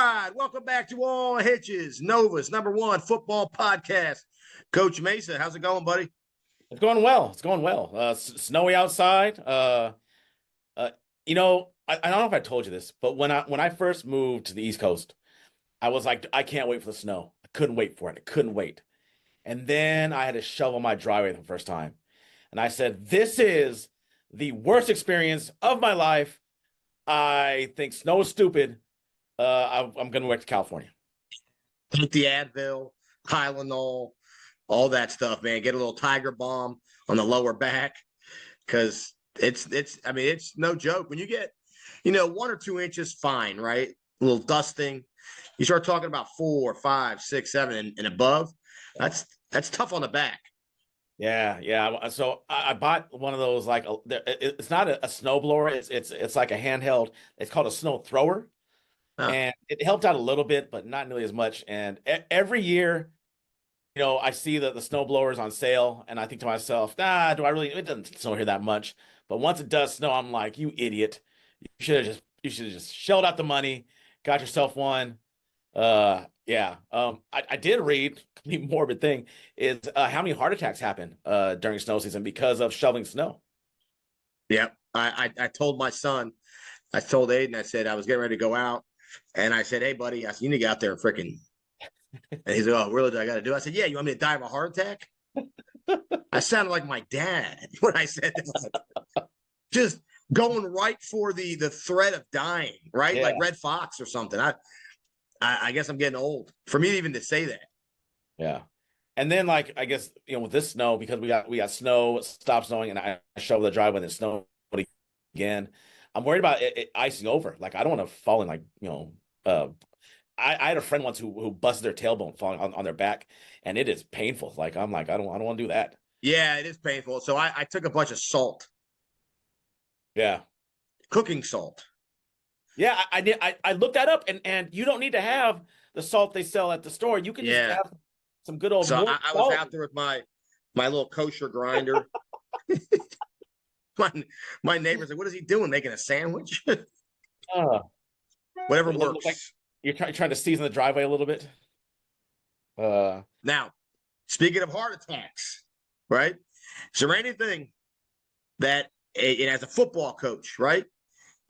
right, welcome back to All Hitches, Nova's #1 football podcast. Coach Mesa, how's it going, buddy? It's going well. It's going well. Snowy outside. I don't know if I told you this, but when I first moved to the East Coast, I was like, I can't wait for the snow. I couldn't wait for it. I couldn't wait. And then I had to shovel my driveway the first time. And I said, this is the worst experience of my life. I think snow is stupid. I'm going to move back to California. Take the Advil, Tylenol, all that stuff, man. Get a little Tiger Balm on the lower back because it's no joke. When you get, 1 or 2 inches, fine, right? A little dusting. You start talking about 4, 5, 6, 7 and above. That's tough on the back. Yeah. So I bought one of those, like, it's not a snow blower. It's like a handheld. It's called a snow thrower. Huh. And it helped out a little bit, but not nearly as much. And every year, I see the snow blowers on sale, and I think to myself, do I really? It doesn't snow here that much. But once it does snow, I'm like, you idiot! You should have just shelled out the money, got yourself one. I did read the morbid thing is how many heart attacks happen during snow season because of shoveling snow. Yeah, I told my son, I told Aiden, I said I was getting ready to go out, and I said, hey buddy, I said you need to get out there and freaking. And he's like, oh, really? Do I got to do it? I said, yeah, you want me to die of a heart attack? I sounded like my dad when I said this. Just going right for the threat of dying, right? Yeah. Like Red Fox or something. I guess I'm getting old for me even to say that. Yeah. And then, like, I guess, with this snow, because we got snow, it stopped snowing, and I shoveled the driveway and it snowed again. I'm worried about it icing over. Like, I don't want to fall in, like, I had a friend once who busted their tailbone falling on their back, and it is painful. Like, I'm like, I don't want to do that. Yeah, it is painful. So I took a bunch of salt. Yeah. Cooking salt. Yeah, I looked that up, and you don't need to have the salt they sell at the store. You can just have some good old. So I was out there with my little kosher grinder. my neighbor's like, what is he doing? Making a sandwich? Whatever works. Like you're trying to season the driveway a little bit. Now, speaking of heart attacks, right? Is there anything that, as a football coach, right?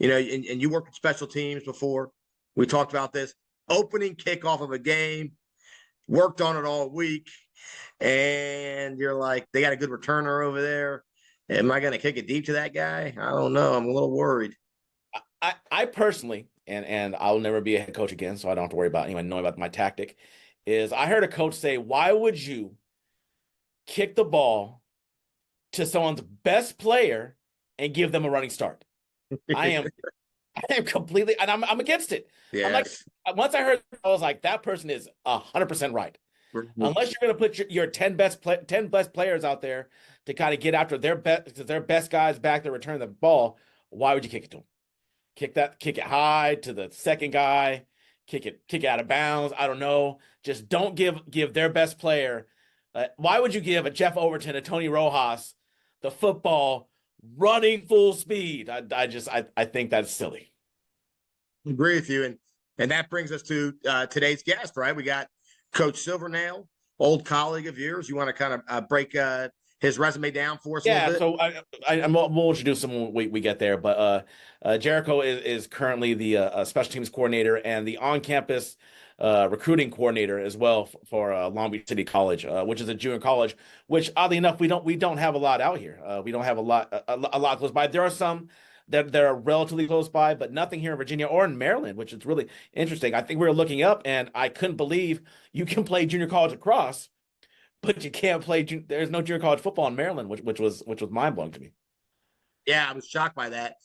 And you worked with special teams before. We talked about this. Opening kickoff of a game, worked on it all week, and you're like, they got a good returner over there. Am I going to kick it deep to that guy? I don't know. I'm a little worried. I personally, and I'll never be a head coach again, so I don't have to worry about anyone knowing about my tactic, is I heard a coach say, why would you kick the ball to someone's best player and give them a running start? I am completely, and I'm against it. Yes. I'm like, once I heard, I was like, that person is 100% right. Mm-hmm. Unless you're going to put your 10 best players out there to kind of get after their best guys back to return the ball, why would you kick it to them? Kick it high to the second guy, kick it out of bounds. I don't know. Just don't give their best player. Why would you give a Jeff Overton, a Tony Rojas, the football running full speed? I think that's silly. I agree with you, and that brings us to today's guest, right? We got Coach Silvernail, old colleague of yours. You want to kind of break his resume down for us? Yeah, a little bit? So we'll introduce him when we get there. But Jericho is currently the special teams coordinator and the on-campus recruiting coordinator as well for Long Beach City College, which is a junior college. Which, oddly enough, we don't have a lot out here. We don't have a lot close by. There are some that are relatively close by, but nothing here in Virginia or in Maryland, which is really interesting. I think we were looking up, and I couldn't believe you can play junior college lacrosse, but you can't play. There's no junior college football in Maryland, which was mind blowing to me. Yeah, I was shocked by that.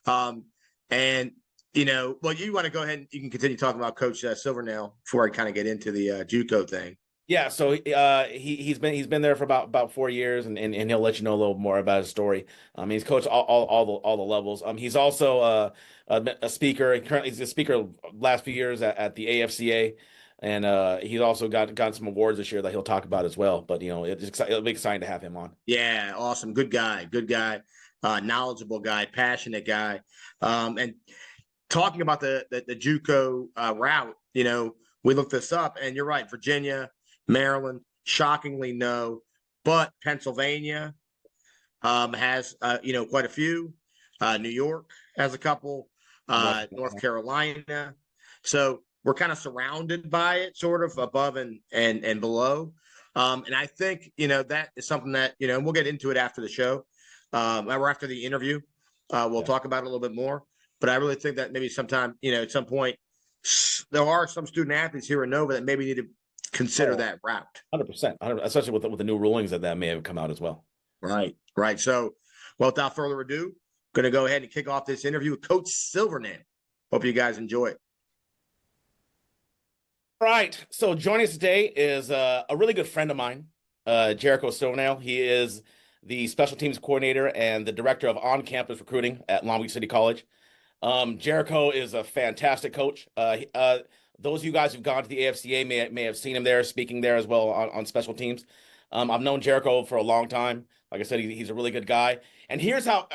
And well, you want to go ahead and you can continue talking about Coach Silvernail before I kind of get into the JUCO thing. Yeah, so he's been there for about 4 years, and he'll let you know a little more about his story. He's coached all the levels. He's also a speaker. Currently, he's a speaker last few years at the AFCA. And he's also got some awards this year that he'll talk about as well. But, it'll be exciting to have him on. Yeah, awesome. Good guy. Knowledgeable guy, passionate guy. And talking about the JUCO route, we looked this up, and you're right. Virginia, Maryland, shockingly no, but Pennsylvania has quite a few. New York has a couple. North Carolina. So we're kind of surrounded by it, sort of above and below. And I think that is something that we'll get into it after the show, or after the interview. We'll talk about it a little bit more. But I really think that maybe sometime, at some point, there are some student athletes here in Nova that maybe need to consider that route. 100%, especially with the new rulings that may have come out as well. Right. So, without further ado, going to go ahead and kick off this interview with Coach Silvernail. Hope you guys enjoy it. All right. So joining us today is a really good friend of mine, Jericho Silvernail. He is the special teams coordinator and the director of on-campus recruiting at Long Beach City College. Jericho is a fantastic coach. Those of you guys who've gone to the AFCA may have seen him there, speaking there as well on special teams. I've known Jericho for a long time. Like I said, he's a really good guy. And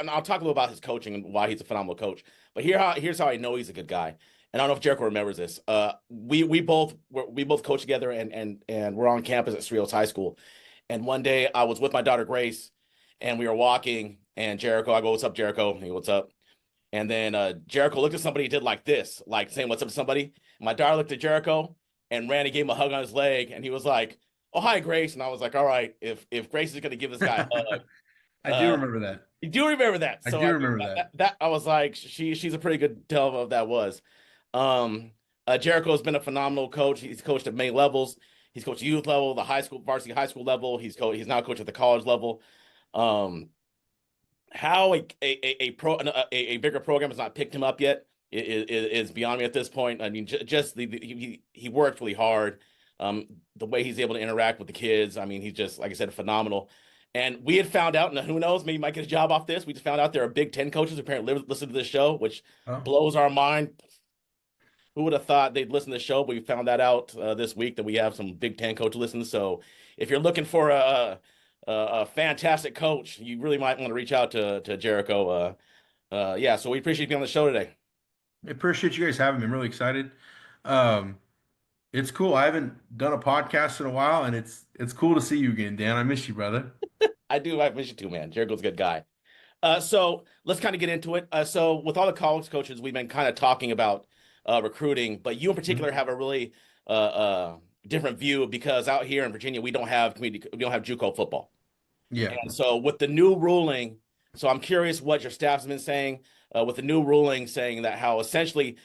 I'll talk a little about his coaching and why he's a phenomenal coach. But here's how I know he's a good guy. And I don't know if Jericho remembers this. We both coach together and we're on campus at Cerritos High School. And one day I was with my daughter Grace, and we were walking. And Jericho, I go, "What's up, Jericho?" He goes, "What's up?" And then Jericho looked at somebody, did like this, like saying "What's up" to somebody. My daughter looked at Jericho, and Randy gave him a hug on his leg, and he was like, "Oh, hi, Grace." And I was like, "All right, if Grace is going to give this guy a hug." I do remember that. You do remember that. So I do remember that. I was like, she's a pretty good tell of what that was. Jericho has been a phenomenal coach. He's coached at many levels. He's coached youth level, the high school, varsity high school level. He's now coached at the college level. How a bigger program has not picked him up yet is beyond me at this point. I mean, just he worked really hard. The way he's able to interact with the kids. I mean, he's just, like I said, phenomenal. And we had found out, and who knows, maybe he might get a job off this. We just found out there are Big Ten coaches who apparently listen to this show, which blows our mind. Who would have thought they'd listen to the show? But we found that out this week that we have some Big Ten coaches listening. So if you're looking for a fantastic coach, you really might want to reach out to Jericho. So we appreciate you being on the show today. I appreciate you guys having me. I'm really excited. It's cool. I haven't done a podcast in a while, and it's cool to see you again, Dan. I miss you, brother. I do. I miss you too, man. Jericho's a good guy. So let's kind of get into it. So with all the college coaches, we've been kind of talking about recruiting, but you in particular have a really different view, because out here in Virginia, we don't have JUCO football. Yeah. And so with the new ruling, so I'm curious what your staff's been saying with the new ruling saying that how essentially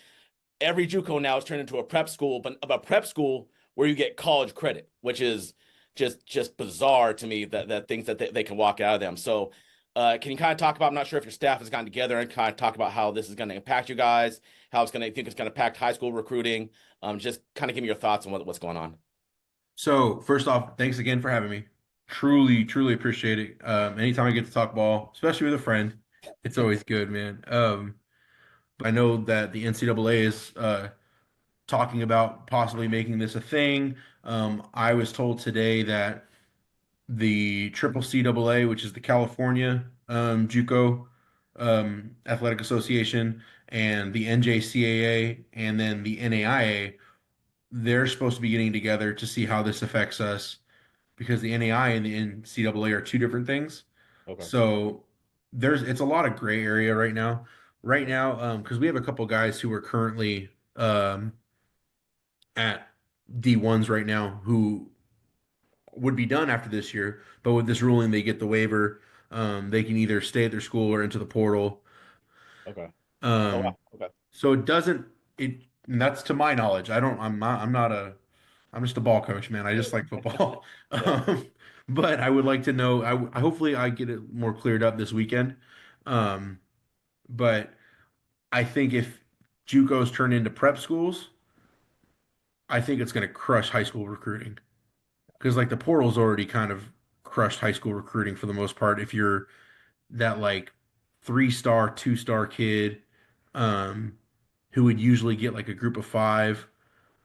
every JUCO now is turned into a prep school, but a prep school where you get college credit, which is just bizarre to me that things that they can walk out of them. So can you kind of talk about, I'm not sure if your staff has gotten together and kind of talk about how this is going to impact you guys, how it's going to impact high school recruiting. Just kind of give me your thoughts on what's going on. So first off, thanks again for having me. Truly, truly appreciate it. Anytime I get to talk ball, especially with a friend, it's always good, man. I know that the NCAA is talking about possibly making this a thing. I was told today that the Triple CAA, which is the California JUCO Athletic Association, and the NJCAA, and then the NAIA, they're supposed to be getting together to see how this affects us, because the NAI and the NCAA are two different things. Okay. So it's a lot of gray area right now. Because we have a couple guys who are currently at D1s right now who would be done after this year, but with this ruling, they get the waiver. They can either stay at their school or into the portal. Okay. Wow. Okay. So and that's to my knowledge. I'm just a ball coach, man. I just like football. But I would like to know, hopefully I get it more cleared up this weekend. But I think if JUCOs turn into prep schools, I think it's going to crush high school recruiting. Because like the portal's already kind of crushed high school recruiting for the most part. If you're that like 3-star, 2-star kid, who would usually get like a group of 5,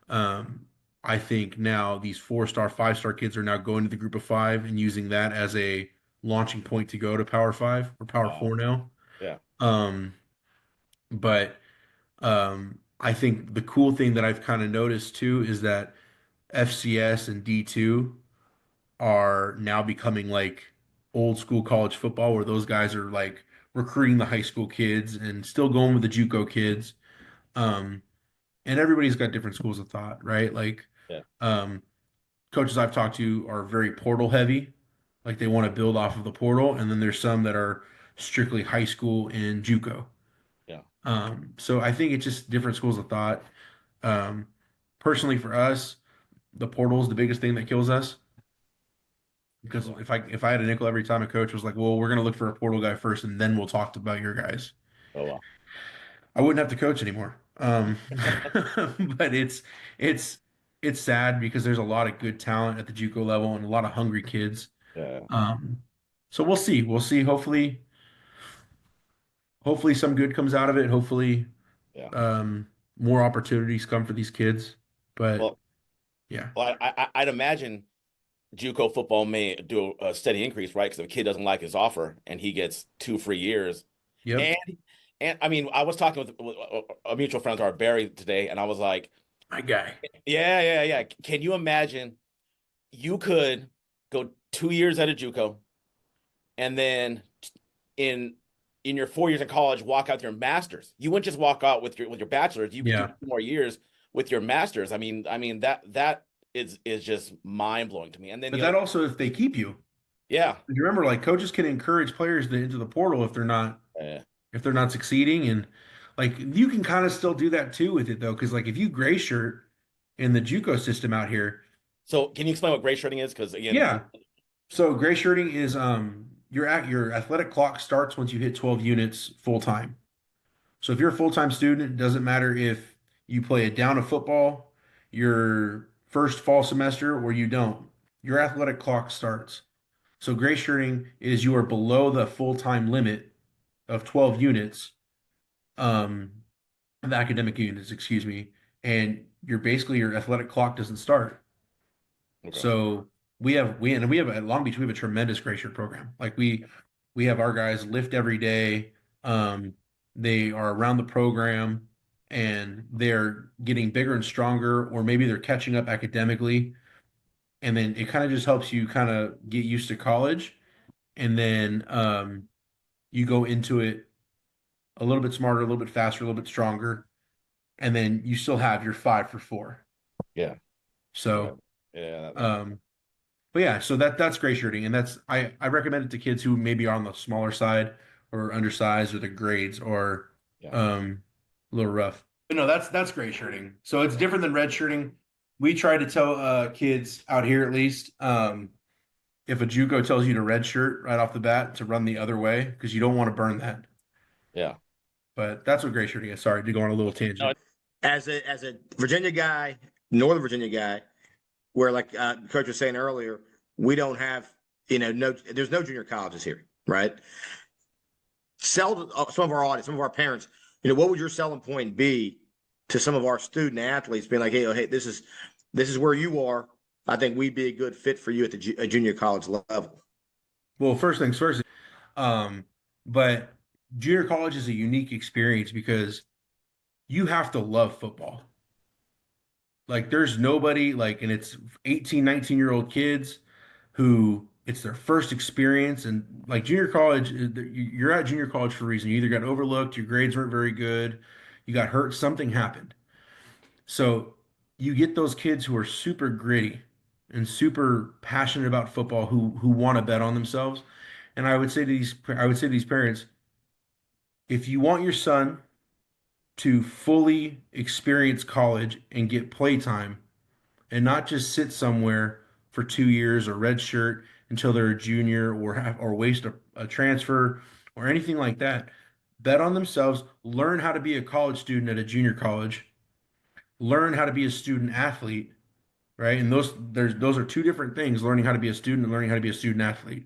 I think now these 4-star, 5-star kids are now going to the group of 5 and using that as a launching point to go to Power 5 or Power 4 now. Yeah. But I think the cool thing that I've kind of noticed too is that FCS and D2 are now becoming like old school college football where those guys are like recruiting the high school kids and still going with the JUCO kids. Um, and everybody's got different schools of thought, right? Like, Yeah. um, coaches I've talked to are very portal heavy, like they want to build off of the portal, and then there's some that are strictly high school and JUCO. Yeah. So I think it's just different schools of thought. Um, Personally, for us, the portal is the biggest thing that kills us. Because if I had a nickel every time a coach was like, "Well, we're going to look for a portal guy first, and then we'll talk about your guys," Oh wow. I wouldn't have to coach anymore. But it's it's sad because there's a lot of good talent at the JUCO level and a lot of hungry kids. Yeah. Um, so we'll see. We'll see. Hopefully some good comes out of it. Hopefully, Yeah. um, more opportunities come for these kids. But Well, yeah, I'd imagine JUCO football may do a steady increase, right? Because if a kid doesn't like his offer and he gets 2 free years, yep, and I mean, I was talking with a mutual friend of ours, Barry, today, and I was like, my guy. yeah. Can you imagine you could go 2 years at a JUCO and then in your 4 years in college walk out with your master's? You wouldn't just walk out with your bachelor's. You could do Yeah, 2 more years with your master's. I mean that is just mind blowing to me. And then but that also if they keep you. yeah. You remember, like coaches can encourage players into the portal Yeah. if they're not succeeding, and like you can kind of still do that too with it though, because like if you gray shirt in the JUCO system out here, So can you explain what gray shirting is? Because again, yeah. So gray shirting is your athletic clock starts once you hit 12 units full time. So if you're a full time student, it doesn't matter if you play a down of football your first fall semester or you don't. Your athletic clock starts. So gray shirting is you are below the full time limit of 12 units, um, of academic units, excuse me, and you're basically your athletic clock doesn't start. okay. So we have at Long Beach we have a tremendous gray shirt program. Like we have our guys lift every day. Um, they are around the program and they're getting bigger and stronger, or maybe they're catching up academically. And then it kind of just helps you kind of get used to college. And then you go into it a little bit smarter, a little bit faster, a little bit stronger. And then you still have your 5 for 4. Yeah. Yeah. So Yeah. um but yeah, so that's gray shirting, and that's I recommend it to kids who maybe are on the smaller side or undersized or the grades or Yeah. a little rough. But no, that's gray shirting. So it's different than red shirting. We try to tell kids out here at least, if a JUCO tells you to red shirt right off the bat to run the other way because you don't want to burn that. Yeah. But that's what gray shirting is. Sorry to go on a little No, tangent. As a Virginia guy, Northern Virginia guy, where like Coach was saying earlier, we don't have no there's no junior colleges here, right? Sell some of our audience, some of our parents. What would your selling point be to some of our student athletes, being like, hey, this is where you are. I think we'd be a good fit for you at the junior college level. Well, first things first, um, but junior college is a unique experience because you have to love football. Like there's nobody like, and it's 18, 19-year-old kids who it's their first experience. And like junior college, you're at junior college for a reason. You either got overlooked, your grades weren't very good, you got hurt, something happened. So you get those kids who are super gritty and super passionate about football who want to bet on themselves. And I would say to these parents, if you want your son to fully experience college and get playtime and not just sit somewhere for 2 years or redshirt until they're a junior or waste a transfer or anything like that. Bet on themselves, learn how to be a college student at a junior college, learn how to be a student athlete, right? And those are two different things, learning how to be a student and learning how to be a student athlete.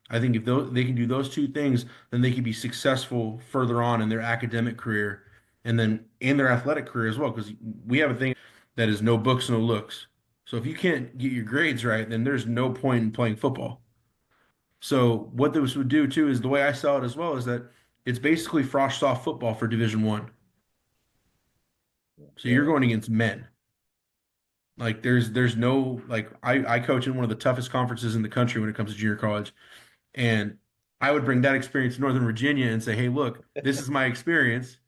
I think if they can do those two things, then they can be successful further on in their academic career and then in their athletic career as well. Because we have a thing that is no books, no looks. So if you can't get your grades right, then there's no point in playing football. So what this would do too is the way I saw it as well is that it's basically frosh soft football for Division 1. So you're going against men. Like there's no like I coach in one of the toughest conferences in the country when it comes to junior college. And I would bring that experience to Northern Virginia and say, hey, look, this is my experience,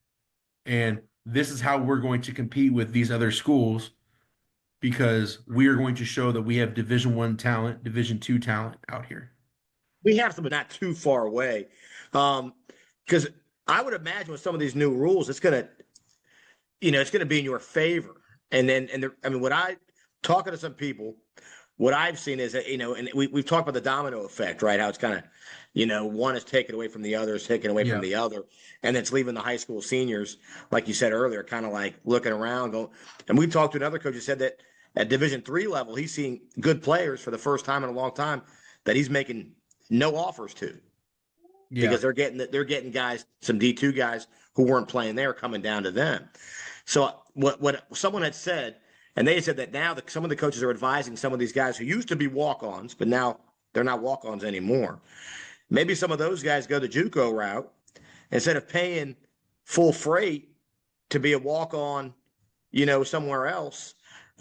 and this is how we're going to compete with these other schools because we are going to show that we have Division I talent, Division II talent out here. We have some, but not too far away. Because I would imagine with some of these new rules, it's gonna, it's gonna be in your favor. And then, I mean, what I talking to some people, what I've seen is that, and we've talked about the domino effect, right? How it's kind of, one is taken away from the other, is taken away from the other, and it's leaving the high school seniors, like you said earlier, kind of like looking around, going. And we talked to another coach who said that at Division III level, he's seeing good players for the first time in a long time that he's making no offers to, because they're getting guys, some D2 guys who weren't playing there, coming down to them. So what someone had said. And they said that now some of the coaches are advising some of these guys who used to be walk-ons, but now they're not walk-ons anymore. Maybe some of those guys go the JUCO route instead of paying full freight to be a walk-on, somewhere else.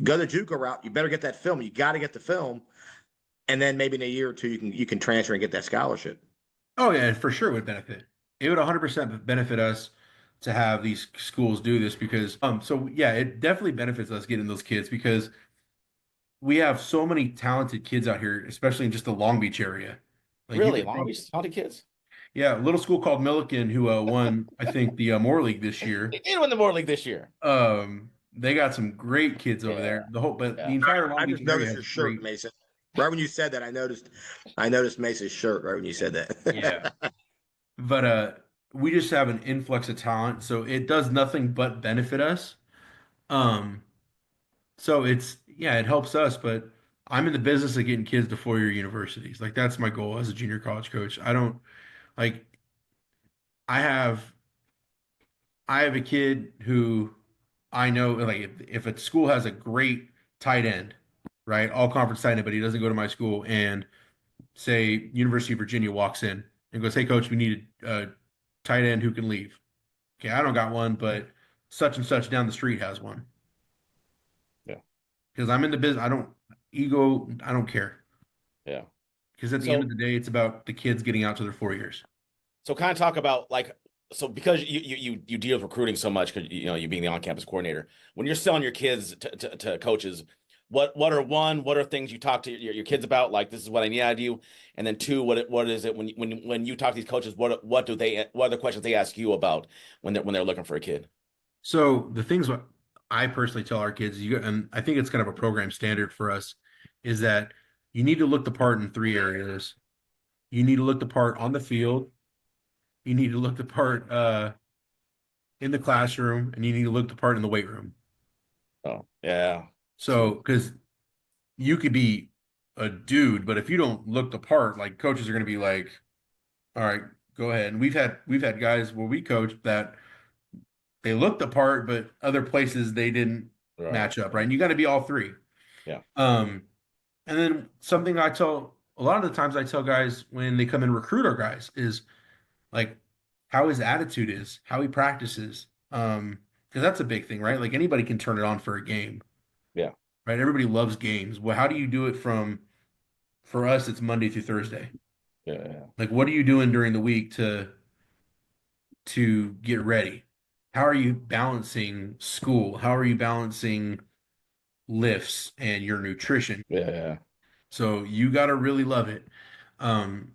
Go the JUCO route. You better get that film. You got to get the film, and then maybe in a year or two you can transfer and get that scholarship. Oh yeah, for sure it would benefit. It would 100% benefit us to have these schools do this because so yeah, it definitely benefits us getting those kids because we have so many talented kids out here, especially in just the Long Beach area. Like Really, Long Beach talented kids. Yeah, a little school called Milliken who won, I think, the Moore League this year. They did win the Moore League this year. They got some great kids over there. The entire Long I Beach just area noticed your shirt, great... Mason. Right when you said that, I noticed Mason's shirt right when you said that. Yeah. But we just have an influx of talent, so it does nothing but benefit us. So it helps us, but I'm in the business of getting kids to four-year universities. Like that's my goal as a junior college coach. I don't like I have a kid who I know like if a school has a great tight end, right? All conference tight end, but he doesn't go to my school and say University of Virginia walks in and goes, "Hey coach, we need a tight end who can leave." Okay, I don't got one, but such and such down the street has one. Yeah. Because I'm in the business. I don't care. Yeah. Because at the end of the day, it's about the kids getting out to their 4 years. So kind of talk about because you deal with recruiting so much because you being the on-campus coordinator, when you're selling your kids to coaches, what are things you talk to your kids about, like this is what I need out of you, and then two, what is it when you talk to these coaches, what are the questions they ask you about when they're looking for a kid? So the things what I personally tell our kids, and I think it's kind of a program standard for us, is that you need to look the part in three areas. You need to look the part on the field. You need to look the part in the classroom, and you need to look the part in the weight room. Oh, yeah. So, because you could be a dude, but if you don't look the part, like coaches are going to be like, "All right, go ahead." And we've had guys where we coach that they looked the part, but other places they didn't match up, right? And you got to be all three. Yeah. And then something a lot of the times I tell guys when they come and recruit our guys is like how his attitude is, how he practices. Because that's a big thing, right? Like anybody can turn it on for a game. Yeah. Right. Everybody loves games. Well, how do you do it for us, it's Monday through Thursday. Yeah. Like, what are you doing during the week to get ready? How are you balancing school? How are you balancing lifts and your nutrition? Yeah. So you got to really love it. And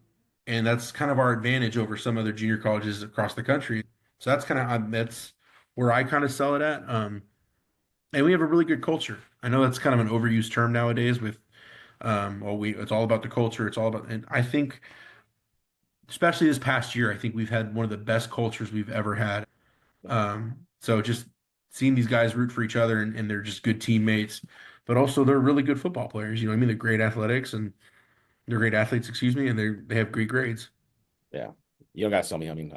that's kind of our advantage over some other junior colleges across the country. So that's where I kind of sell it at. And we have a really good culture. I know that's kind of an overused term nowadays with, it's all about the culture. It's all about, and I think, especially this past year, I think we've had one of the best cultures we've ever had. So just seeing these guys root for each other and they're just good teammates, but also they're really good football players. You know what I mean? They're great athletics and they're great athletes, excuse me, and they have great grades. Yeah. You don't got to tell me. I mean,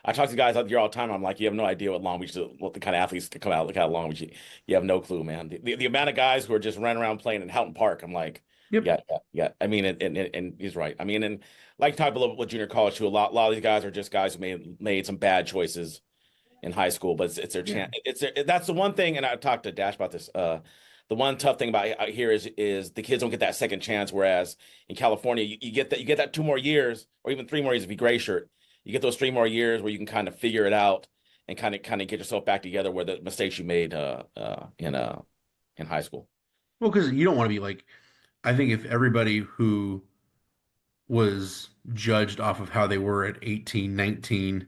I talk to guys out here all the time. I'm like, you have no idea what the kind of athletes that come out, look how Long Beach. You have no clue, man. The amount of guys who are just running around playing in Houghton Park. I'm like, yep. Yeah. I mean, and he's right. I mean, and like talk a little bit with junior college too. A lot of these guys are just guys who made some bad choices in high school, but it's their Yeah. chance. That's the one thing, and I talked to Dash about this. The one tough thing about out here is the kids don't get that second chance, whereas in California you get that 2 more years or even 3 more years if you gray shirt. You get those 3 more years where you can kind of figure it out and kind of get yourself back together where the mistakes you made in high school. Well, because you don't want to be like, I think if everybody who was judged off of how they were at 18, 19,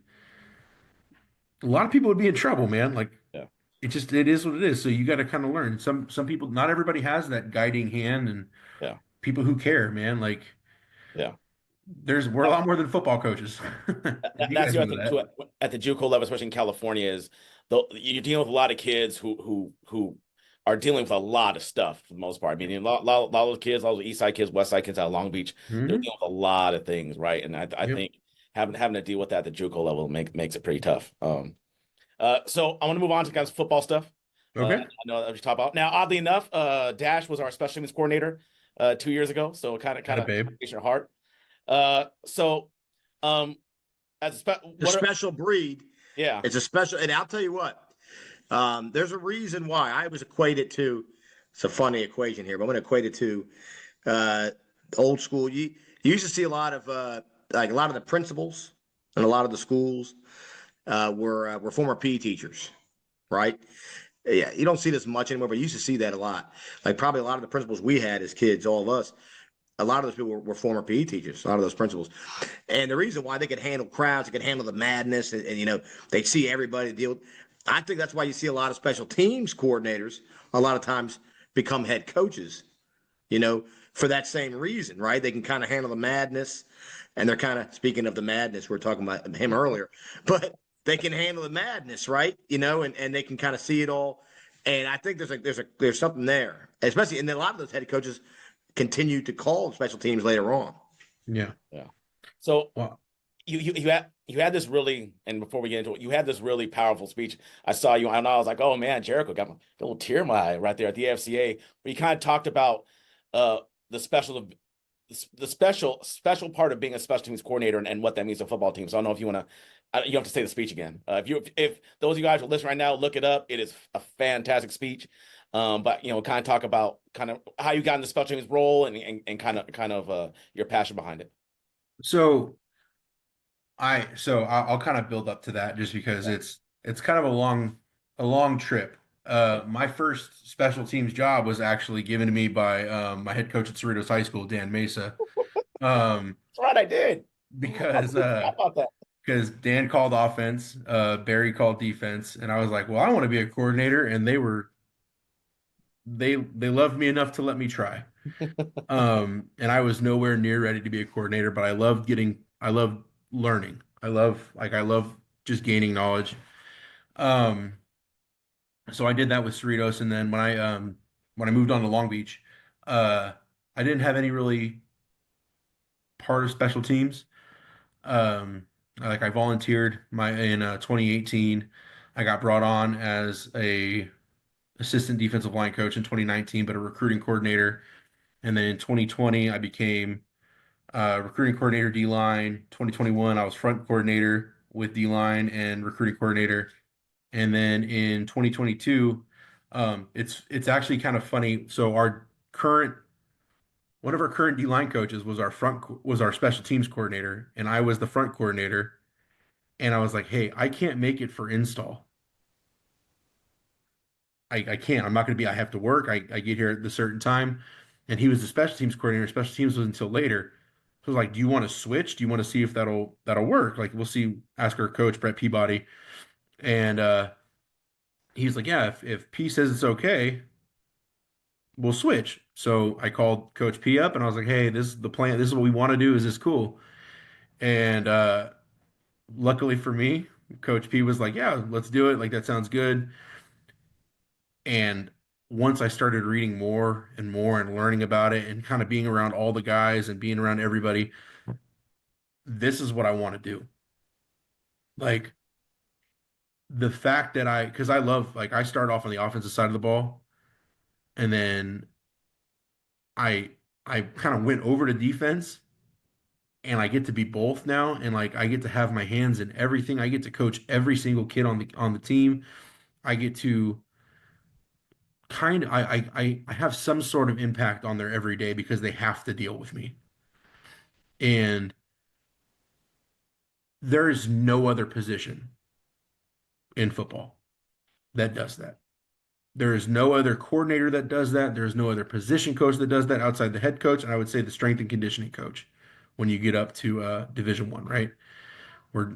a lot of people would be in trouble, man. Like Yeah, it is what it is. So you got to kind of learn. Some people, not everybody has that guiding hand, and yeah, people who care, man. Like yeah. we're a lot more than football coaches. And you That's guys the know other thing too that. at the JUCO level, especially in California, is you're dealing with a lot of kids who are dealing with a lot of stuff for the most part. I mean, a lot of kids, a lot of East Side kids, West Side kids out of Long Beach, they're Hmm. dealing with a lot of things, right? And I Yep. think having to deal with that at the JUCO level makes it pretty tough. So I want to move on to guys football stuff. I Okay. know that we talk about now. Oddly enough, Dash was our special teams coordinator 2 years ago, so Got kind it, of babe. makes your heart. So um, A what are special breed. yeah. It's a special, and I'll tell you what. There's a reason why I was equated to. It's a funny equation here, but I'm going to equate it to uh, old school. You used to see a lot of like a lot of the principals and a lot of the schools were former PE teachers, right? Yeah, you don't see this much anymore, but you used to see that a lot. Like probably a lot of the principals we had as kids, all of us, a lot of those people were former PE teachers, a lot of those principals. And the reason why they could handle crowds, they could handle the madness, and they see everybody deal. I think that's why you see a lot of special teams coordinators a lot of times become head coaches. For that same reason, right? They can kind of handle the madness, and they're kind of speaking of the madness. We are talking about him earlier, but they can handle the madness, right? And they can kind of see it all. And I think there's something there, especially, and then a lot of those head coaches continue to call special teams later on. Yeah. Yeah. So Well, you had this really, and before we get into it, you had this really powerful speech. I saw you, I know I was like, oh man, Jericho got a little tear in my eye right there at the AFCA. Where you kind of talked about uh the special part of being a special teams coordinator and what that means to football teams. So I don't know if you want to, you have to say the speech again. If those of you guys are listening right now, look it up. It is a fantastic speech. But kind of talk about kind of how you got in the special teams role and kind of your passion behind it. so I'll kind of build up to that just because it's kind of a long trip. My first special teams job was actually given to me by my head coach at Cerritos High School, Dan Mesa. Um, That's right, I did. I because forgot about that. because Dan called offense, Barry called defense, and I was like, well, I want to be a coordinator, and they loved me enough to let me try. And I was nowhere near ready to be a coordinator, but I love learning. I love just gaining knowledge. Um, so I did that with Cerritos, and then when I moved on to Long Beach, uh, I didn't have any really part of special teams. Like I volunteered in 2018. I got brought on as a assistant defensive line coach in 2019, but a recruiting coordinator. And then in 2020, I became recruiting coordinator D line. 2021, I was front coordinator with D line and recruiting coordinator. And then in 2022, it's actually kind of funny. So our current one of our current D line coaches was our special teams coordinator, and I was the front coordinator. And I was like, hey, I can't make it for install. I can't. I'm not going to be. I have to work. I get here at the certain time, and he was the special teams coordinator. Special teams was until later. So I was like, do you want to switch? Do you want to see if that'll work? Like we'll see. Ask our coach Brett Peabody, and he's like, yeah, if P says it's okay, we'll switch. So I called Coach P up, and I was like, hey, this is the plan. This is what we want to do. Is this cool? And luckily for me, Coach P was like, yeah, let's do it. Like that sounds good. And once I started reading more and more and learning about it and kind of being around all the guys and being around everybody, this is what I want to do. Like the fact that because I love, like, I started off on the offensive side of the ball, and then I, I kind of went over to defense, and I get to be both now, and like I get to have my hands in everything. I get to coach every single kid on the team. I get to kind of I have some sort of impact on their everyday because they have to deal with me. And there is no other position in football that does that. There is no other coordinator that does that. There's no other position coach that does that outside the head coach, and I would say the strength and conditioning coach when you get up to Division One, right? Or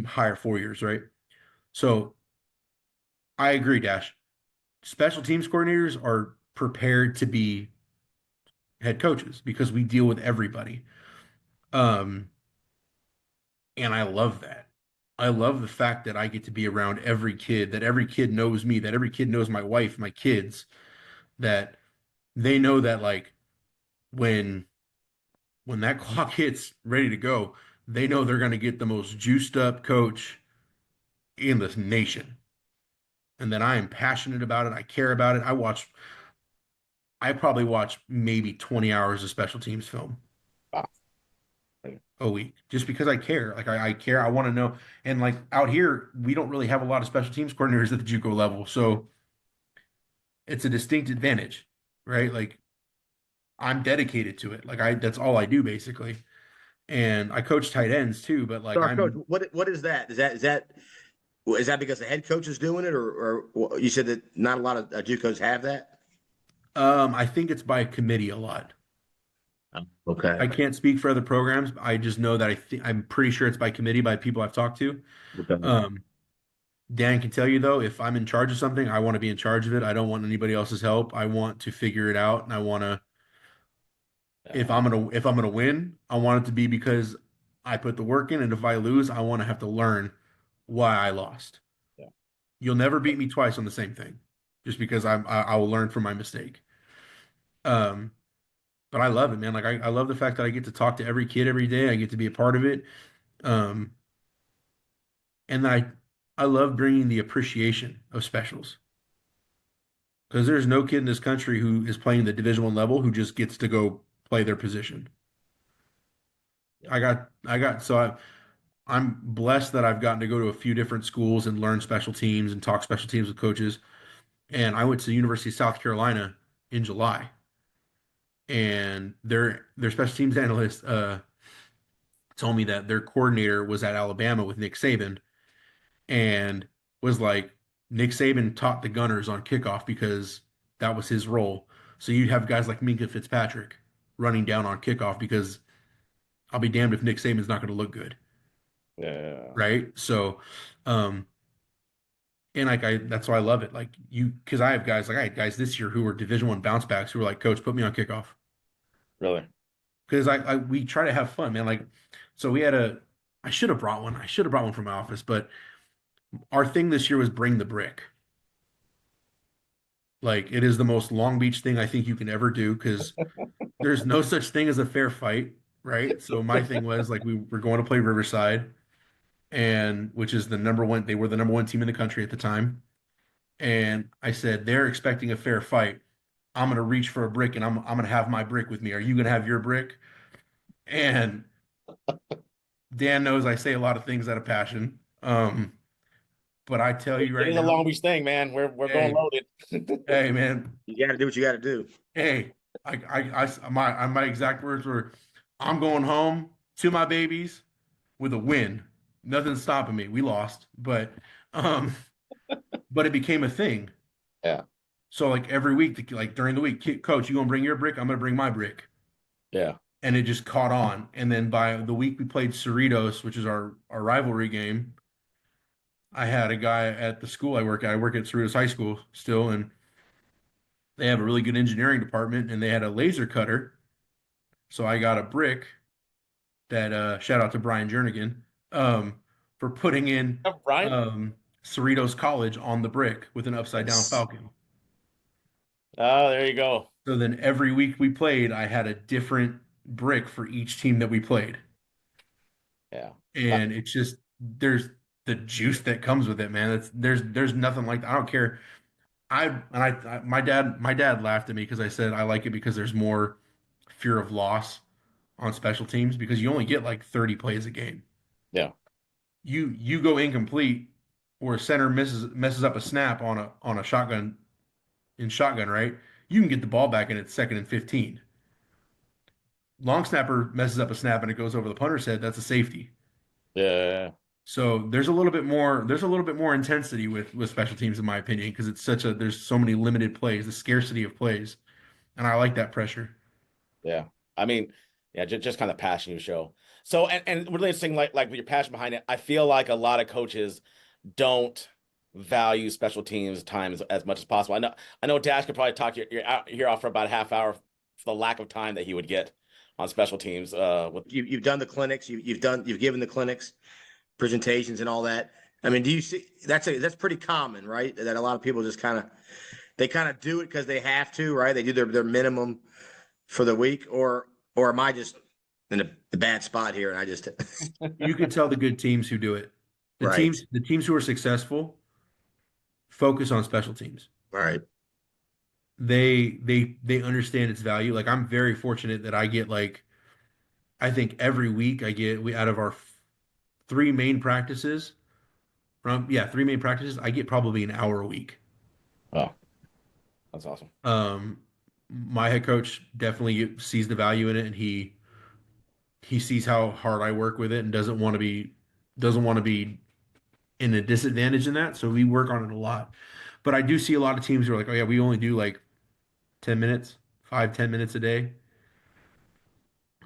higher 4 years, right? So I agree, Dash. Special teams coordinators are prepared to be head coaches because we deal with everybody. Um, and I love that. I love the fact that I get to be around every kid, that every kid knows me, that every kid knows my wife, my kids, that they know that like when that clock hits ready to go, they know they're going to get the most juiced up coach in this nation. And that I am passionate about it. I care about it. I probably watch maybe 20 hours of special teams film Wow. a week just because I care. Like I care. I want to know. And like out here, we don't really have a lot of special teams coordinators at the JUCO level. So it's a distinct advantage, right? Like I'm dedicated to it. Like that's all I do basically. And I coach tight ends too, but like Sorry, coach. I'm What is that? Is that because the head coach is doing it, or you said that not a lot of JUCOs have that? I think it's by committee a lot. Okay. I can't speak for other programs. I just know that I'm pretty sure it's by committee by people I've talked to. Okay. Um, Dan can tell you though, if I'm in charge of something, I want to be in charge of it. I don't want anybody else's help. I want to figure it out, and I want to. Yeah. If I'm gonna win, I want it to be because I put the work in, and if I lose, I want to have to learn why I lost. Yeah. You'll never beat me twice on the same thing, just because I will learn from my mistake. Um, but I love it, man. Like I love the fact that I get to talk to every kid every day. I get to be a part of it. Um, and I love bringing the appreciation of specials because there's no kid in this country who is playing the Division One level who just gets to go play their position. Yeah. I'm blessed that I've gotten to go to a few different schools and learn special teams and talk special teams with coaches. And I went to the University of South Carolina in July, and their special teams analyst told me that their coordinator was at Alabama with Nick Saban and was like, Nick Saban taught the Gunners on kickoff because that was his role. So you'd have guys like Minka Fitzpatrick running down on kickoff because I'll be damned if Nick Saban's not going to look good, Yeah. right? So, um, and like that's why I love it. Like because I had guys this year who were Division One bounce backs who were like, Coach, put me on kickoff Really. because we try to have fun, man. Like, so we had I should have brought one. I should have brought one from my office, but our thing this year was bring the brick. Like it is the most Long Beach thing I think you can ever do because there's no such thing as a fair fight, right? So my thing was like we were going to play Riverside, and which is the number one. They were the number one team in the country at the time, and I said they're expecting a fair fight. I'm gonna reach for a brick, and I'm gonna have my brick with me. Are you gonna have your brick? And Dan knows I say a lot of things out of passion. But I tell you It right is a now, Long Beach thing, man. We're going hey, loaded. hey, man, You got to do what you got to do. hey, my exact words were, I'm going home to my babies with a win. Nothing's stopping me. We lost, um, but it became a thing. Yeah. So like every week, like during the week, Coach, you gonna bring your brick? I'm gonna bring my brick, Yeah. and it just caught on. And then by the week we played Cerritos, which is our rivalry game. I had a guy at the school I work at. I work at Cerritos High School still, and they have a really good engineering department, and they had a laser cutter. So I got a brick that shout out to Brian Jernigan for putting in Brian. Cerritos College on the brick with an upside down Yes. falcon. Oh, there you go. So then every week we played, I had a different brick for each team that we played. Yeah. And it's just there's the juice that comes with it, man. There's nothing like that. I don't care. My dad laughed at me because I said I like it because there's more fear of loss on special teams because you only get like 30 plays a game. Yeah. You go incomplete or a center messes up a snap on a shotgun in shotgun, right? You can get the ball back and it's 2nd and 15. Long snapper messes up a snap and it goes over the punter's head, that's a safety. Yeah. So there's a little bit more intensity with special teams in my opinion because there's so many limited plays, the scarcity of plays. And I like that pressure. Yeah. I mean, yeah, just kind of passion you show. So, and really interesting, like with your passion behind it, I feel like a lot of coaches don't value special teams times as much as possible. I know Dash could probably talk your off for about a half hour for the lack of time that he would get on special teams. With You've done the clinics, you've given the clinics, presentations and all that. I mean, do you see that's pretty common, right? That a lot of people just kind of do it because they have to, right? They do their minimum for the week, or am I just in a bad spot here and I just You can tell the good teams who do it. The Right. teams who are successful focus on special teams. right? They understand its value. Like I'm very fortunate that I get like I think every week we out of our 3 main practices from 3 main practices, I get probably an hour a week. oh, that's awesome. My head coach definitely sees the value in it, and he sees how hard I work with it, and doesn't want to be in a disadvantage in that. So we work on it a lot. But I do see a lot of teams who are like, oh yeah, we only do like 10 minutes, 5, 10 minutes a day.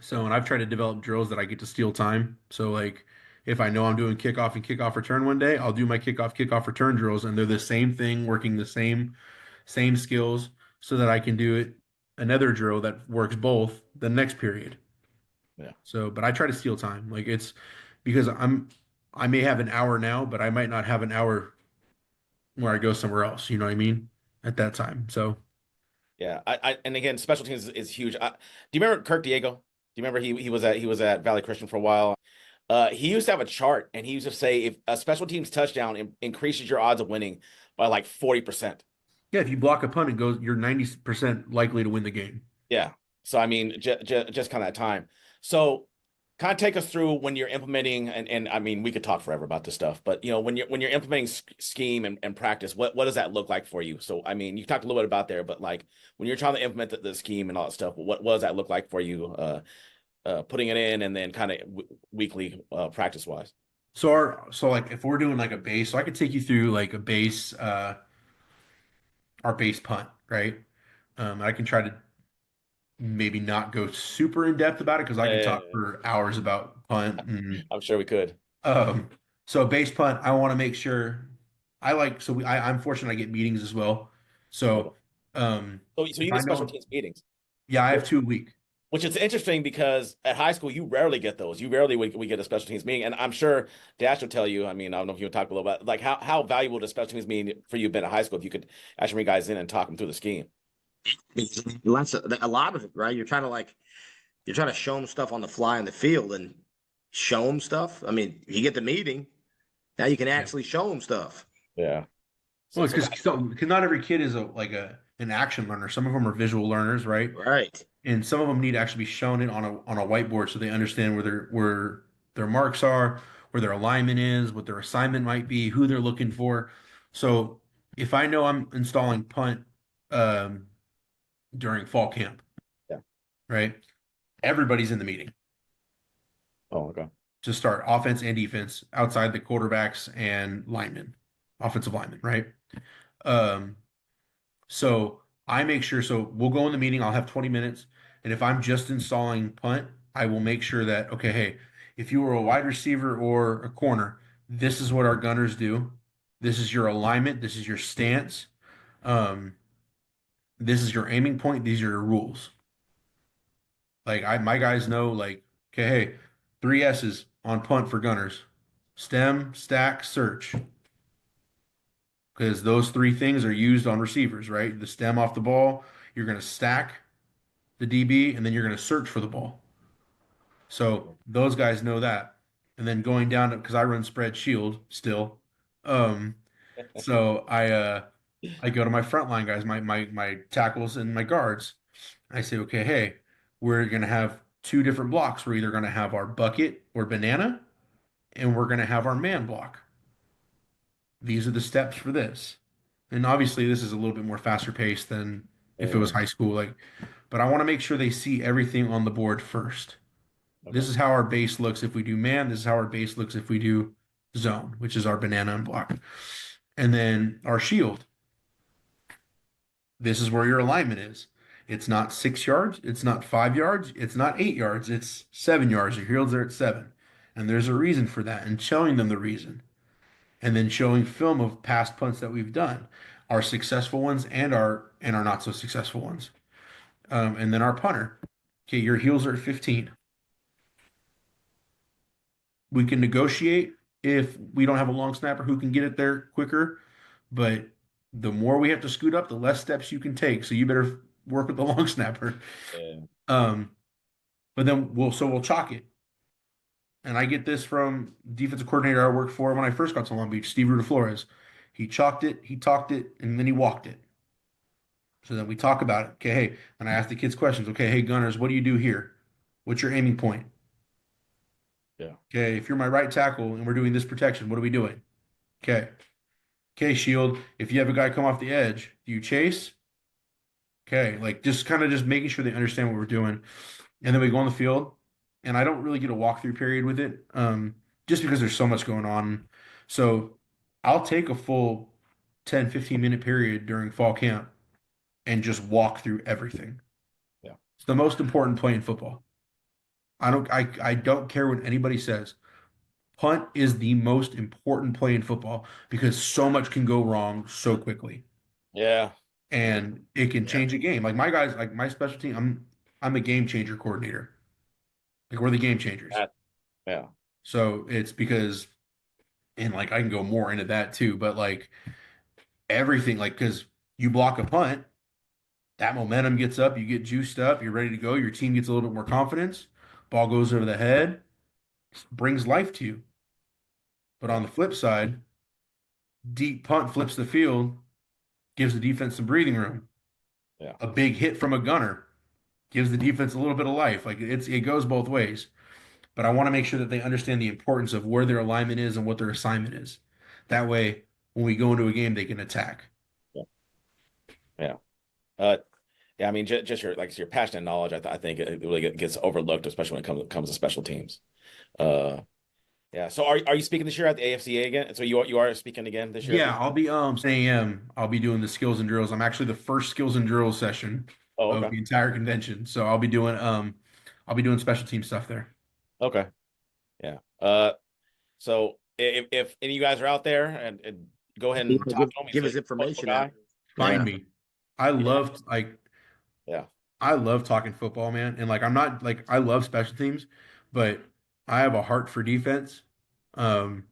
So, and I've tried to develop drills that I get to steal time. So, like, if I know I'm doing kickoff and kickoff return one day, I'll do my kickoff return drills, and they're the same thing, working the same skills, so that I can do it another drill that works both the next period. Yeah. So, but I try to steal time. Like it's because I may have an hour now, but I might not have an hour where I go somewhere else. You know what I mean? At that time. So Yeah. And again, special teams is huge. Do you remember Kirk Diego? Do you remember he was at Valley Christian for a while? He used to have a chart, and he used to say if a special teams touchdown increases your odds of winning by like 40%. yeah, if you block a punt, you're 90% likely to win the game. Yeah. So I mean, just kind of that time. So kind of take us through when you're implementing, and I mean, we could talk forever about this stuff, but when you're implementing scheme and practice, what does that look like for you? So I mean, you talked a little bit about there, but like when you're trying to implement the scheme and all that stuff, what does that look like for you? Putting it in, and then kind of weekly practice wise. So like if we're doing like a base, so I could take you through like a base, our base punt, right? I can try to maybe not go super in depth about it because I can talk for hours about punt and I'm sure we could. um so base punt, I want to make sure I'm fortunate I get meetings as well. So So if you I get special know, teams meetings, yeah, I have 2 a week. which is interesting because at high school you rarely get those. You rarely we get a special teams meeting, and I'm sure Dash will tell you. I mean, I don't know if you would talk a little about like how valuable does special teams mean for you been at high school if you could actually bring guys in and talk them through the scheme. A lot of it, right? You're trying to show them stuff on the fly in the field and show them stuff. I mean, you get the meeting, now you can actually show them stuff. Yeah. Well, it's because not every kid is an action learner. Some of them are visual learners, right? Right. And some of them need to actually be shown it on a whiteboard so they understand where their marks are, where their alignment is, what their assignment might be, who they're looking for. So if I know I'm installing punt during fall camp, Yeah. right? Everybody's in the meeting Oh, okay. to start offense and defense outside the quarterbacks and offensive linemen, right? So I make sure, so we'll go in the meeting, I'll have 20 minutes. And if I'm just installing punt, I will make sure that, okay, hey, if you were a wide receiver or a corner, this is what our gunners do. This is your alignment. This is your stance. This is your aiming point. These are your rules. Like my guys know, like, okay, hey, 3 S's on punt for gunners: stem, stack, search. Because those 3 things are used on receivers, right? The stem off the ball, you're going to stack the DB, and then you're going to search for the ball. So those guys know that. And then going down because I run spread shield still. So I go to my frontline guys, my tackles and my guards. I say, okay, hey, we're gonna have two different blocks. We're either going to have our bucket or banana, and we're going to have our man block. These are the steps for this. And obviously, this is a little bit more faster paced than if it was high school. Like, but I want to make sure they see everything on the board first. Okay. This is how our base looks if we do man. This is how our base looks if we do zone, which is our banana and block. And then our shield. This is where your alignment is. It's not 6 yards. It's not 5 yards. It's not 8 yards. It's 7 yards. Your shields are at 7. And there's a reason for that, and showing them the reason. And then showing film of past punts that we've done, our successful ones and our not so successful ones. And then our punter. Okay, your heels are at 15. We can negotiate if we don't have a long snapper who can get it there quicker, but the more we have to scoot up, the less steps you can take. So you better work with the long snapper. Yeah. But then we'll chalk it. And I get this from defensive coordinator I worked for when I first got to Long Beach, Steve Rudaflores. He chalked it, he talked it, and then he walked it. So then we talk about it. Okay, hey, and I ask the kids questions. Okay, hey, Gunners, what do you do here? What's your aiming point? Yeah. Okay, if you're my right tackle and we're doing this protection, what are we doing? Okay. Okay, shield. If you have a guy come off the edge, do you chase? Okay, like just kind of just making sure they understand what we're doing. And then we go on the field, and I don't really get a walkthrough period with it, just because there's so much going on. So I'll take a full 10, 15-minute period during fall camp and just walk through everything. Yeah. It's the most important play in football. I don't care what anybody says. Punt is the most important play in football because so much can go wrong so quickly. Yeah. And it can change a game. Like my guys, like my special team, I'm a game changer coordinator. Like we're the game changers. Yeah. So it's because, and like I can go more into that too, but like everything, like because you block a punt, that momentum gets up, you get juiced up, you're ready to go, your team gets a little bit more confidence, ball goes over the head, brings life to you. But on the flip side, deep punt flips the field, gives the defense some breathing room. Yeah. A big hit from a gunner gives the defense a little bit of life. Like it goes both ways. But I want to make sure that they understand the importance of where their alignment is and what their assignment is. That way, when we go into a game, they can attack. Yeah. Yeah. Yeah. I mean, just your your passion and knowledge. I think it really gets overlooked, especially when it comes to special teams. Yeah. So are you speaking this year at the AFCA again? So you are speaking again this year? Yeah, I'll be 10 a.m. I'll be doing the skills and drills. I'm actually the first skills and drills session of the entire convention. So I'll be doing special team stuff there. Okay. Yeah. So if any of you guys are out there and go ahead and talk to me, give us information out. Find me. I love yeah. I love talking football, man. And like I'm not like I love special teams, but I have a heart for defense. I'm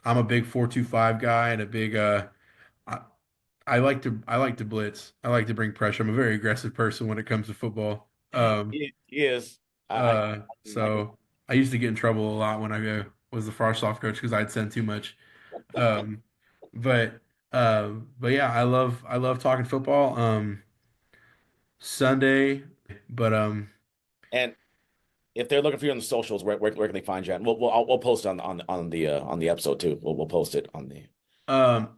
a big 4-2-5 guy and a big I like to blitz. I like to bring pressure. I'm a very aggressive person when it comes to football. He is. So I used to get in trouble a lot when I was the far soft coach because I'd send too much. But yeah, I love talking football. Sunday, but and if they're looking for you on the socials, where can they find you at? We'll post it on the episode too. We'll post it on the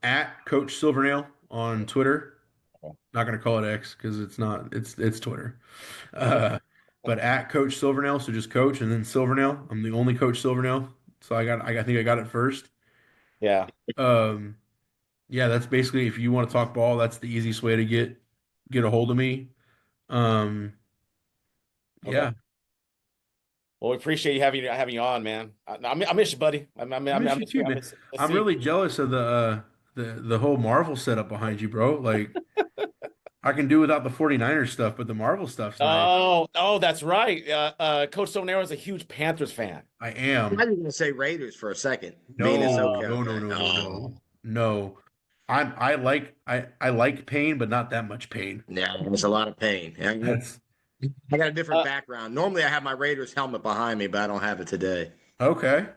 at Coach Silvernail on Twitter. Okay. Not gonna call it X because it's not. It's Twitter. But at Coach Silvernail, so just Coach and then Silvernail. I'm the only Coach Silvernail, so I think I got it first. Yeah. Yeah, that's basically if you want to talk ball, that's the easiest way to get a hold of me. Yeah. Okay. Well, we appreciate having you on, man. I miss you, buddy. I miss you too, man. I'm really jealous of the whole Marvel setup behind you, bro. Like I can do without the 49ers stuff, but the Marvel stuff's nice. Oh, that's right. Coach Sonero is a huge Panthers fan. I am. I was going to say Raiders for a second. No. I like pain, but not that much pain. Yeah, there's a lot of pain. I got a different background. Normally, I have my Raiders helmet behind me, but I don't have it today. Okay.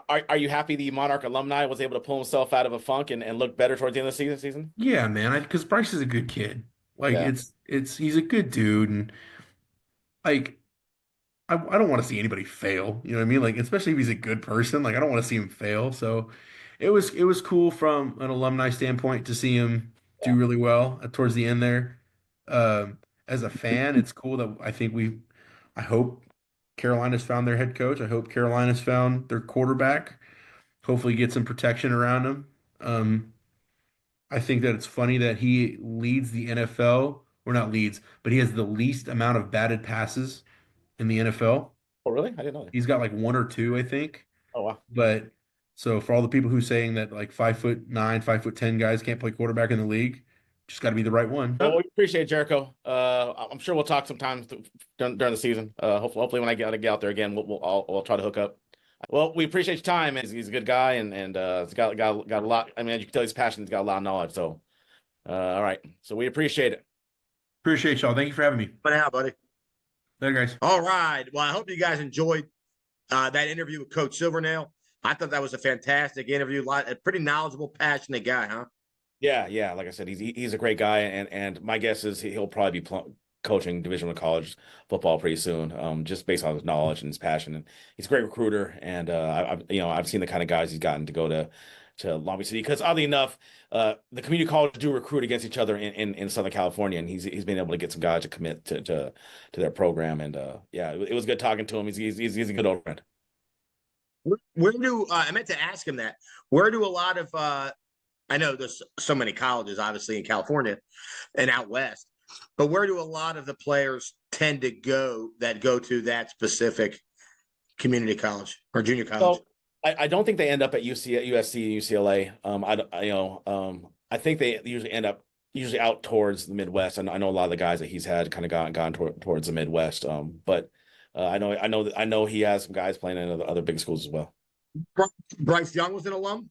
Are you happy the Monarch alumni was able to pull himself out of a funk and look better towards the end of the season? Yeah, man. Because Bryce is a good kid. Like he's a good dude, and like I don't want to see anybody fail. You know what I mean? Like, especially if he's a good person. Like, I don't want to see him fail. So it was cool from an alumni standpoint to see him do Yeah. really well towards the end there. As a fan, it's cool that I hope Carolina's found their head coach. I hope Carolina's found their quarterback. Hopefully get some protection around him. I think that it's funny that he leads the NFL, or not leads, but he has the least amount of batted passes in the NFL. Oh, really? I didn't know that. He's got like one or two, I think. Oh, wow. But so for all the people who saying that like 5'9", 5'10" guys can't play quarterback in the league, just got to be the right one. Well, we appreciate it, Jericho. I'm sure we'll talk sometime during the season. Hopefully when I get out there again, we'll try to hook up. Well, we appreciate your time. He's a good guy, and he's got a lot. I mean, as you can tell, he's passionate. He's got a lot of knowledge. So, all right. So we appreciate it. Appreciate y'all. Thank you for having me. But now, buddy. Later, guys. All right. Well, I hope you guys enjoyed that interview with Coach Silvernail. I thought that was a fantastic interview. A pretty knowledgeable, passionate guy, huh? Yeah. Like I said, he's a great guy, and my guess is he'll probably be coaching Division I college football pretty soon. Just based on his knowledge and his passion, and he's a great recruiter. And I've seen the kind of guys he's gotten to go to Long Beach City, because oddly enough, the community colleges do recruit against each other in Southern California, and he's been able to get some guys to commit to their program. And yeah, it was good talking to him. He's a good old friend. Where do I meant to ask him that? Where do a lot of I know there's so many colleges, obviously, in California and out west, but where do a lot of the players tend to go to that specific community college or junior college? So I don't think they end up at USC, UCLA. I think they usually end up out towards the Midwest. And I know a lot of the guys that he's had kind of gone towards the Midwest. But I know he has some guys playing in other big schools as well. Bryce Young was an alum.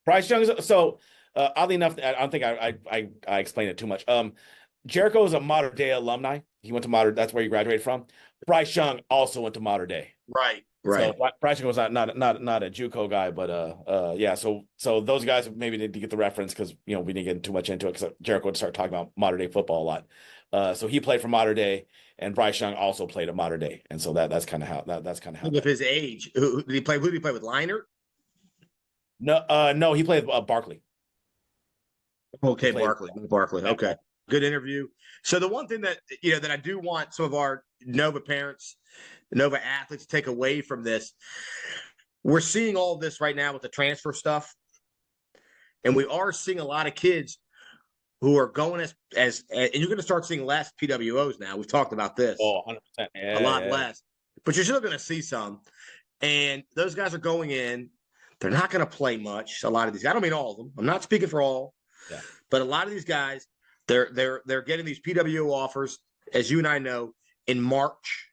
Bryce Young. So oddly enough, I don't think I explained it too much. Jericho is a Modern Day alumni. He went to Modern. That's where he graduated from. Bryce Young also went to Modern Day. Right. So Bryce Young was not a JUCO guy, but yeah. So those guys maybe need to get the reference, because we didn't get too much into it, because Jericho would start talking about Modern Day football a lot. So he played for Modern Day, and Bryce Young also played at Modern Day, and so that's kind of how With his age, who did he play? Who did he play with? Leinart? No, he played Barkley. Okay, Barkley. Okay, good interview. So the one thing that that I do want some of our Nova parents, Nova athletes to take away from this, we're seeing all this right now with the transfer stuff, and we are seeing a lot of kids who are going as and you're going to start seeing less PWOs now. We've talked about this. Oh, 100%. A lot less, but you're still going to see some, and those guys are going in. They're not going to play much. A lot of these, I don't mean all of them. I'm not speaking for all, but a lot of these guys, they're getting these PWO offers, as you and I know, in March.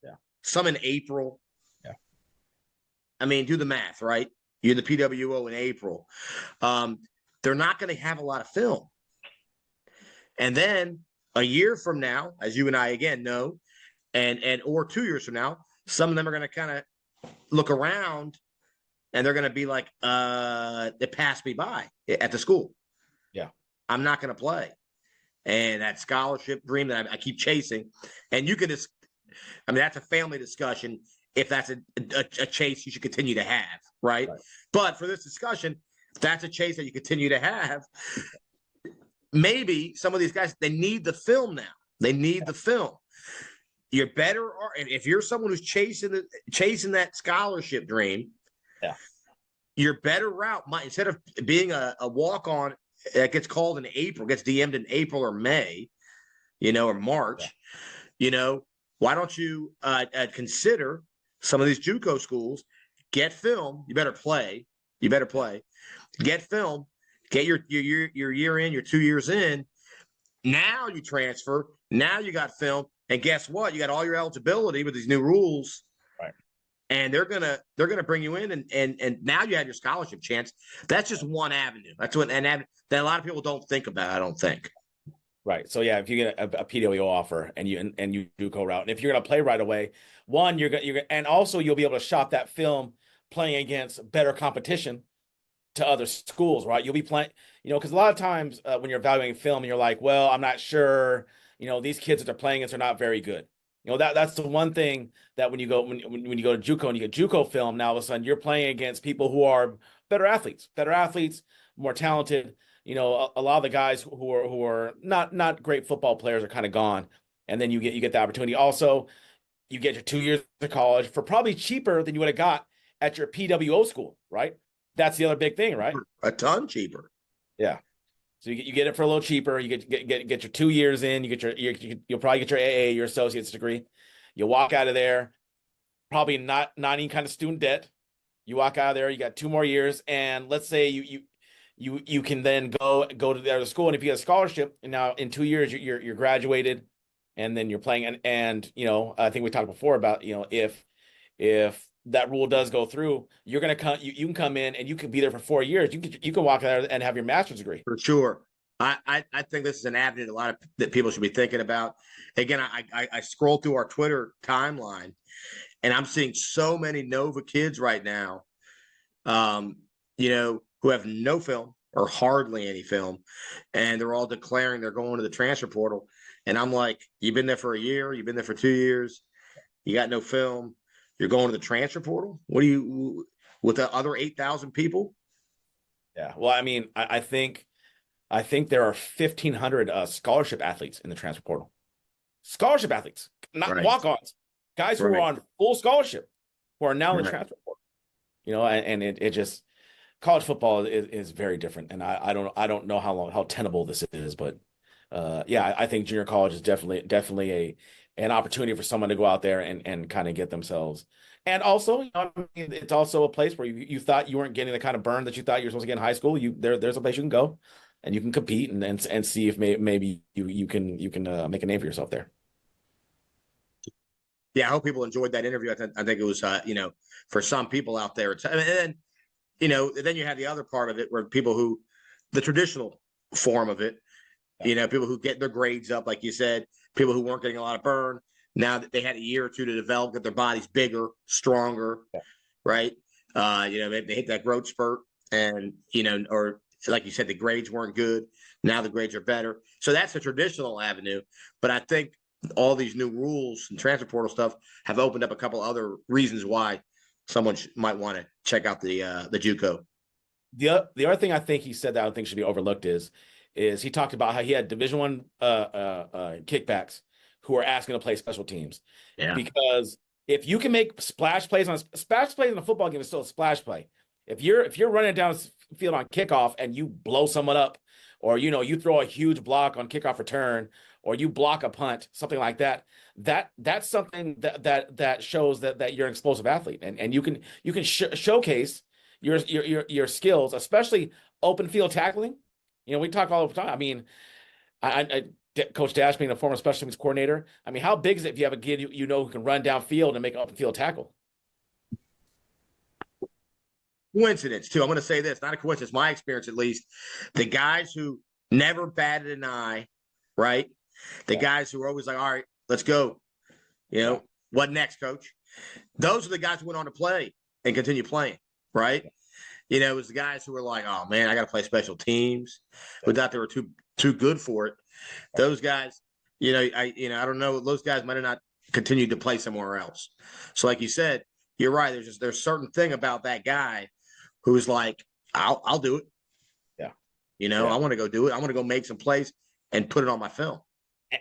Yeah. Some in April. Yeah. I mean, do the math, right? You're the PWO in April. They're not going to have a lot of film. And then a year from now, as you and I again know, and or 2 years from now, some of them are going to kind of look around, and they're going to be like, it passed me by at the school. Yeah. I'm not going to play. And that scholarship dream that I keep chasing. And you can just, that's a family discussion if that's a chase you should continue to have, right? But for this discussion, that's a chase that you continue to have. Maybe some of these guys, they need the film now. They need the film. You're better, if you're someone who's chasing that scholarship dream, your better route might, instead of being a walk-on that gets called in April, gets DM'd in April or May, or March, why don't you consider some of these JUCO schools, get film, you better play, get film, get your year in, your 2 years in, now you transfer, now you got film, and guess what? You got all your eligibility with these new rules. And they're gonna bring you in, and now you have your scholarship chance. That's just one avenue. That's what that a lot of people don't think about. I don't think. Right. So yeah, if you get a PWO offer and you do go route, and if you're gonna play right away, and also you'll be able to shop that film playing against better competition to other schools, right? You'll be playing, because a lot of times when you're evaluating film, you're like, well, I'm not sure, these kids that they're playing against are not very good. You know, that's the one thing that when you go when you go to JUCO and you get JUCO film, now all of a sudden you're playing against people who are better athletes, more talented. You know, a lot of the guys who are not great football players are kind of gone, and then you get the opportunity. Also, you get your 2 years of college for probably cheaper than you would have got at your PWO school, right? That's the other big thing, right? A ton cheaper. Yeah. So you get it for a little cheaper. You get your 2 years in. You get you'll probably get your AA, your associate's degree. You walk out of there, probably not any kind of student debt. You walk out of there, you got 2 more years, and let's say you can then go to the other school, and if you get a scholarship, and now in 2 years you're graduated, and then you're playing, and you know, I think we talked before about, you know, if that rule does go through, you're gonna come, you can come in and you can be there for 4 years. You can walk out there and have your master's degree. For sure. I think this is an avenue that people should be thinking about. Again, I scroll through our Twitter timeline, and I'm seeing so many Nova kids right now, you know, who have no film or hardly any film, and they're all declaring they're going to the transfer portal. And I'm like, you've been there for a year, you've been there for 2 years, you got no film, you're going to the transfer portal? What do you, with the other 8,000 people? Yeah. Well, I mean, I think there are 1,500 scholarship athletes in the transfer portal. Scholarship athletes, not Right. walk-ons, guys who Right. are on full scholarship, who are now in the Right. transfer portal. You know, and it just, college football is very different, and I don't know how tenable this is, but yeah, I think junior college is definitely an opportunity for someone to go out there and kind of get themselves. And also, you know, I mean, it's also a place where you thought you weren't getting the kind of burn that you thought you were supposed to get in high school. There's a place you can go and you can compete and see if maybe you can make a name for yourself there. Yeah, I hope people enjoyed that interview. I think it was, you know, for some people out there, and then, you know, then you have the other part of it where people who, the traditional form of it, you know, people who get their grades up, like you said, people who weren't getting a lot of burn. Now that they had a year or two to develop, get their bodies bigger, stronger, right? You know, they hit that growth spurt, and, you know, or like you said, the grades weren't good. Now the grades are better. So that's a traditional avenue. But I think all these new rules and transfer portal stuff have opened up a couple other reasons why someone might want to check out the JUCO. The other thing I think he said that I think should be overlooked is he talked about how he had Division I kickbacks who are asking to play special teams. Yeah. Because if you can make splash plays in a football game is still a splash play. If you're running down the field on kickoff and you blow someone up, or you know, you throw a huge block on kickoff return, or you block a punt, something like that, that's something that shows that you're an explosive athlete, and you can showcase your skills, especially open field tackling. You know, we talk all the time. I mean, Coach Dash being a former special teams coordinator, I mean, how big is it if you have a kid you know who can run downfield and make an open field tackle? Coincidence, too. I'm going to say this, not a coincidence, my experience at least. The guys who never batted an eye, right? The guys who are always like, all right, let's go. You know, what next, coach? Those are the guys who went on to play and continue playing, right? You know, it was the guys who were like, oh, man, I got to play special teams, who thought they were too good for it. Those guys, I don't know. Those guys might have not continued to play somewhere else. So like you said, you're right. There's a certain thing about that guy who's like, I'll do it. Yeah. You know, I want to go do it. I want to go make some plays and put it on my film.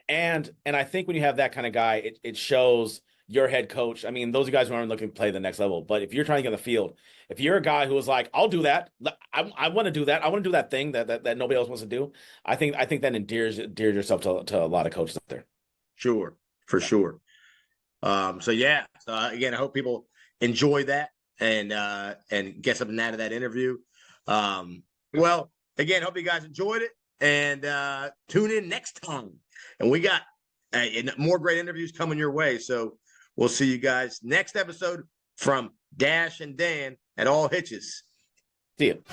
And I think when you have that kind of guy, it shows your head coach. I mean, those are guys who aren't looking to play the next level. But if you're trying to get on the field, if you're a guy who is like, I'll do that. I want to do that. I want to do that thing that nobody else wants to do. I think that endears yourself to a lot of coaches out there. Sure, for sure. So yeah. Again, I hope people enjoy that and get something out of that interview. Well, again, hope you guys enjoyed it, and tune in next time. And we got more great interviews coming your way. So we'll see you guys next episode from Dash and Dan at All Hitches. See you.